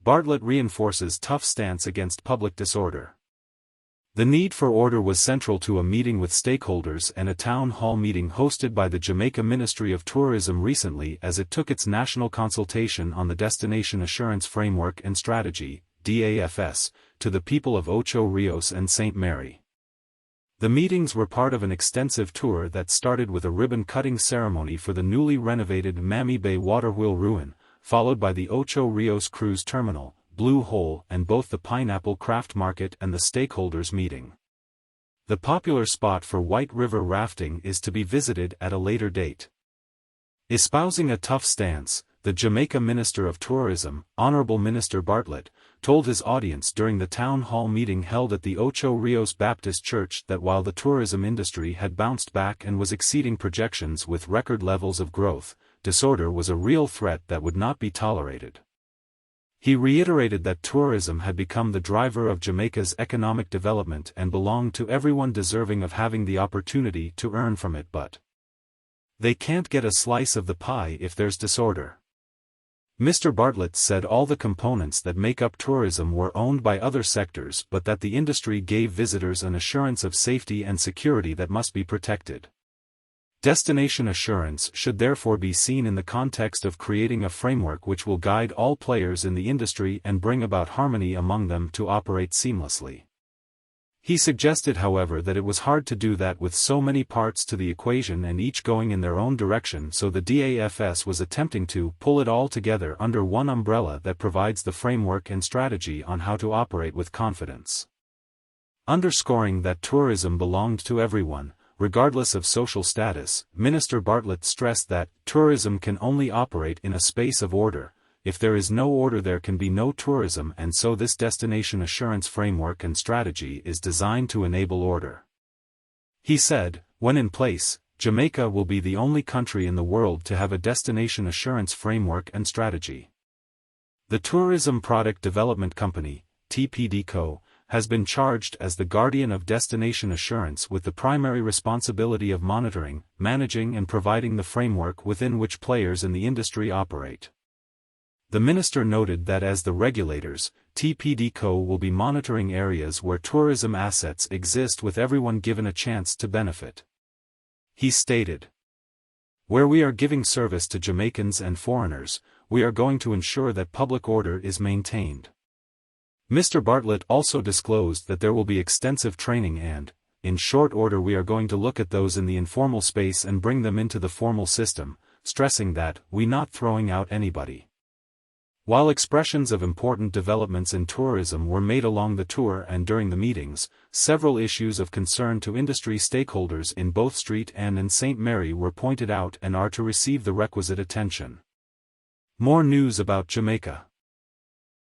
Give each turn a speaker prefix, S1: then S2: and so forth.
S1: Bartlett reinforces tough stance against public disorder. The need for order was central to a meeting with stakeholders and a town hall meeting hosted by the Jamaica Ministry of Tourism recently as it took its national consultation on the Destination Assurance Framework and Strategy, DAFS, to the people of Ocho Rios and St. Mary. The meetings were part of an extensive tour that started with a ribbon-cutting ceremony for the newly renovated Mammy Bay Waterwheel Ruin, followed by the Ocho Rios Cruise Terminal, Blue Hole and both the Pineapple Craft Market and the stakeholders meeting. The popular spot for White River rafting is to be visited at a later date. Espousing a tough stance, the Jamaica Minister of Tourism, Honorable Minister Bartlett, told his audience during the town hall meeting held at the Ocho Rios Baptist Church that while the tourism industry had bounced back and was exceeding projections with record levels of growth, disorder was a real threat that would not be tolerated. He reiterated that tourism had become the driver of Jamaica's economic development and belonged to everyone deserving of having the opportunity to earn from it, but they can't get a slice of the pie if there's disorder. Mr. Bartlett said all the components that make up tourism were owned by other sectors but that the industry gave visitors an assurance of safety and security that must be protected. Destination assurance should therefore be seen in the context of creating a framework which will guide all players in the industry and bring about harmony among them to operate seamlessly. He suggested, however, that it was hard to do that with so many parts to the equation and each going in their own direction, so the DAFS was attempting to pull it all together under one umbrella that provides the framework and strategy on how to operate with confidence. Underscoring that tourism belonged to everyone, regardless of social status, Minister Bartlett stressed that tourism can only operate in a space of order. If there is no order, there can be no tourism, and so this destination assurance framework and strategy is designed to enable order. He said, when in place, Jamaica will be the only country in the world to have a destination assurance framework and strategy. The Tourism Product Development Company, TPD Co., has been charged as the guardian of destination assurance with the primary responsibility of monitoring, managing and providing the framework within which players in the industry operate. The minister noted that as the regulators, TPD Co. will be monitoring areas where tourism assets exist with everyone given a chance to benefit. He stated, "Where we are giving service to Jamaicans and foreigners, we are going to ensure that public order is maintained." Mr. Bartlett also disclosed that there will be extensive training and, in short order, we are going to look at those in the informal space and bring them into the formal system, stressing that, we not throwing out anybody. While expressions of important developments in tourism were made along the tour and during the meetings, several issues of concern to industry stakeholders in both Street and in St. Mary were pointed out and are to receive the requisite attention. More news about Jamaica.